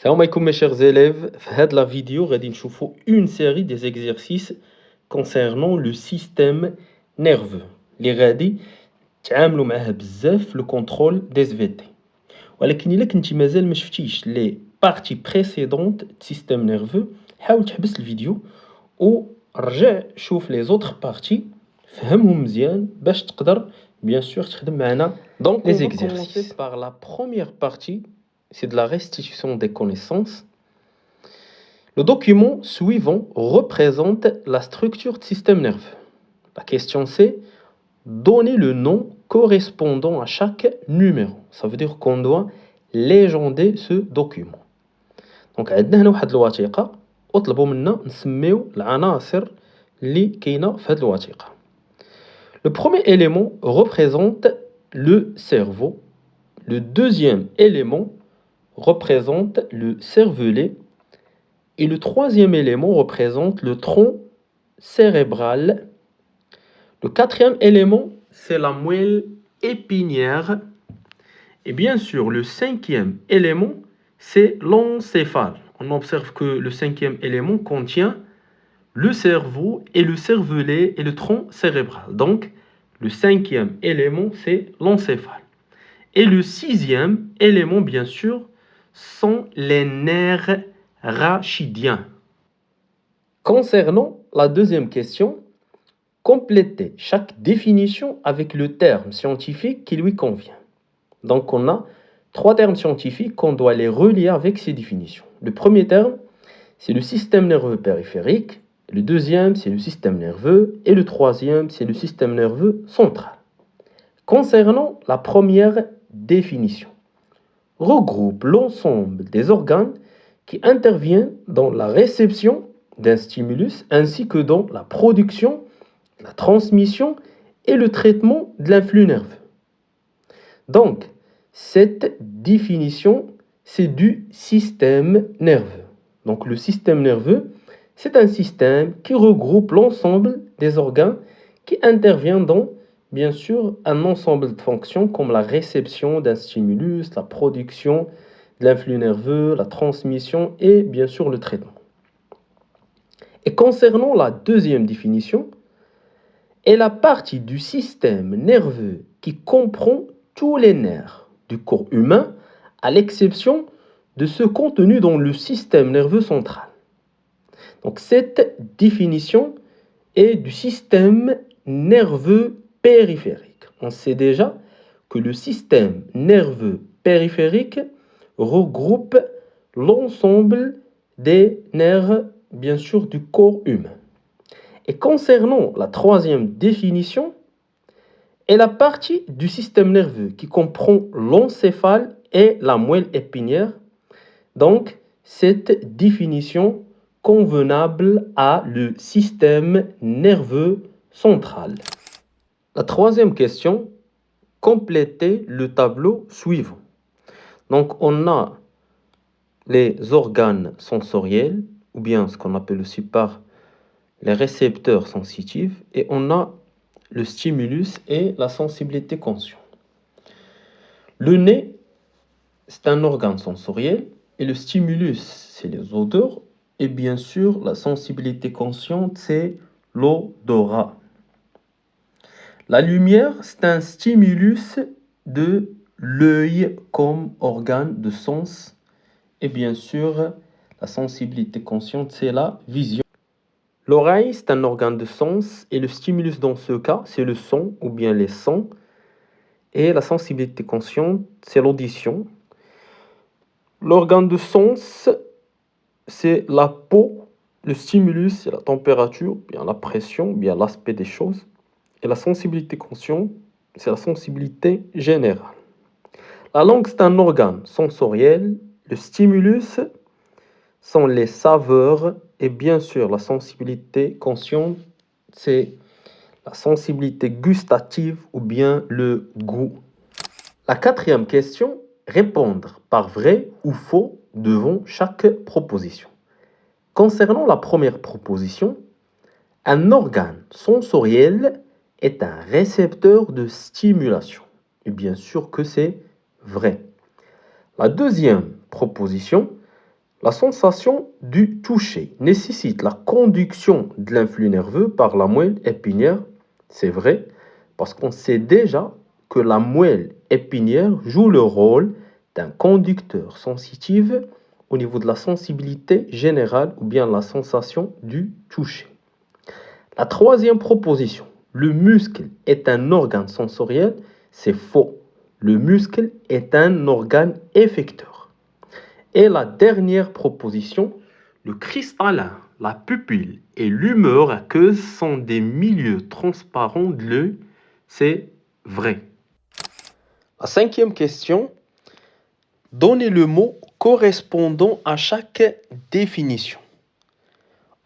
Salam alaikum mes chers élèves, dans la vidéo, on va voir une série des exercices concernant le système nerveux. Les غادي تعاملوا معاه بزاف le contrôle des SVT. ولكن إلا كنتي مازال ما شفتيش les parties précédentes du système nerveux, حاول تحبس الفيديو ورجع شوف les autres parties فهمهم مزيان باش تقدر bien sûr تخدم معنا donc les exercices. On va commencer par la première partie. C'est de la restitution des connaissances. Le document suivant représente la structure du système nerveux. La question c'est donner le nom correspondant à chaque numéro. Ça veut dire qu'on doit légender ce document. Donc عندنا هنا واحد الوثيقة وطلبوا منا نسميو العناصر اللي كاينة في هذه الوثيقة. Le premier élément représente le cerveau. Le deuxième élément représente le cervelet et le troisième élément représente le tronc cérébral. Le quatrième élément, c'est la moelle épinière. Et bien sûr, le cinquième élément, c'est l'encéphale. On observe que le cinquième élément contient le cerveau et le cervelet et le tronc cérébral. Donc, le cinquième élément, c'est l'encéphale. Et le sixième élément, bien sûr, sont les nerfs rachidiens. Concernant la deuxième question, complétez chaque définition avec le terme scientifique qui lui convient. Donc on a trois termes scientifiques qu'on doit les relier avec ces définitions. Le premier terme, c'est le système nerveux périphérique. Le deuxième, c'est le système nerveux. Et le troisième, c'est le système nerveux central. Concernant la première définition, regroupe l'ensemble des organes qui interviennent dans la réception d'un stimulus ainsi que dans la production, la transmission et le traitement de l'influx nerveux. Donc, cette définition, c'est du système nerveux. Donc, le système nerveux, c'est un système qui regroupe l'ensemble des organes qui interviennent dans, bien sûr, un ensemble de fonctions comme la réception d'un stimulus, la production de l'influx nerveux, la transmission et bien sûr le traitement. Et concernant la deuxième définition, est la partie du système nerveux qui comprend tous les nerfs du corps humain à l'exception de ceux contenus dans le système nerveux central. Donc cette définition est du système nerveux périphérique. On sait déjà que le système nerveux périphérique regroupe l'ensemble des nerfs, bien sûr, du corps humain. Et concernant la troisième définition, est la partie du système nerveux qui comprend l'encéphale et la moelle épinière. Donc, cette définition convenable à le système nerveux central. La troisième question, complétez le tableau suivant. Donc, on a les organes sensoriels, ou bien ce qu'on appelle aussi par les récepteurs sensitifs, et on a le stimulus et la sensibilité consciente. Le nez, c'est un organe sensoriel, et le stimulus, c'est les odeurs, et bien sûr, la sensibilité consciente, c'est l'odorat. La lumière, c'est un stimulus de l'œil comme organe de sens. Et bien sûr, la sensibilité consciente, c'est la vision. L'oreille, c'est un organe de sens. Et le stimulus dans ce cas, c'est le son ou bien les sons. Et la sensibilité consciente, c'est l'audition. L'organe de sens, c'est la peau. Le stimulus, c'est la température, bien la pression, bien l'aspect des choses. Et la sensibilité consciente, c'est la sensibilité générale. La langue, c'est un organe sensoriel. Le stimulus sont les saveurs. Et bien sûr, la sensibilité consciente, c'est la sensibilité gustative ou bien le goût. La quatrième question, répondre par vrai ou faux devant chaque proposition. Concernant la première proposition, un organe sensoriel est un récepteur de stimulation. Et bien sûr que c'est vrai. La deuxième proposition, La sensation du toucher nécessite la conduction de l'influx nerveux par la moelle épinière. C'est vrai, parce qu'on sait déjà que la moelle épinière joue le rôle d'un conducteur sensitif au niveau de la sensibilité générale ou bien la sensation du toucher. La troisième proposition, le muscle est un organe sensoriel, c'est faux. Le muscle est un organe effecteur. Et la dernière proposition, le cristallin, la pupille et l'humeur aqueuse sont des milieux transparents de l'œil, c'est vrai. La cinquième question, donnez le mot correspondant à chaque définition.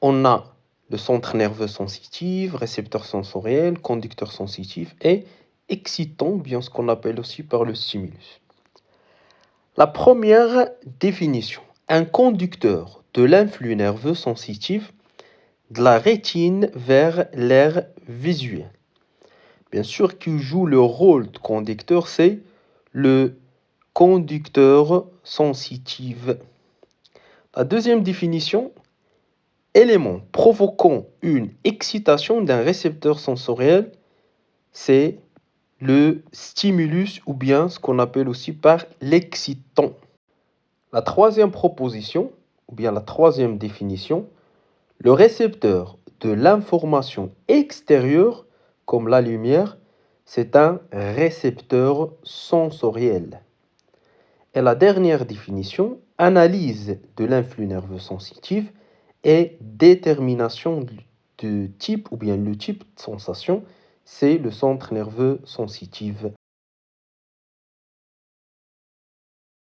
On a le centre nerveux sensitif, récepteur sensoriel, conducteur sensitif et excitant, bien ce qu'on appelle aussi par le stimulus. La première définition, un conducteur de l'influx nerveux sensitif de la rétine vers l'aire visuelle. Bien sûr, qui joue le rôle de conducteur, c'est le conducteur sensitif. La deuxième définition, élément provoquant une excitation d'un récepteur sensoriel, c'est le stimulus ou bien ce qu'on appelle aussi par l'excitant. La troisième proposition, ou bien la troisième définition, le récepteur de l'information extérieure, comme la lumière, c'est un récepteur sensoriel. Et la dernière définition, analyse de l'influx nerveux sensitif et détermination du type ou bien le type de sensation, c'est le centre nerveux sensitif.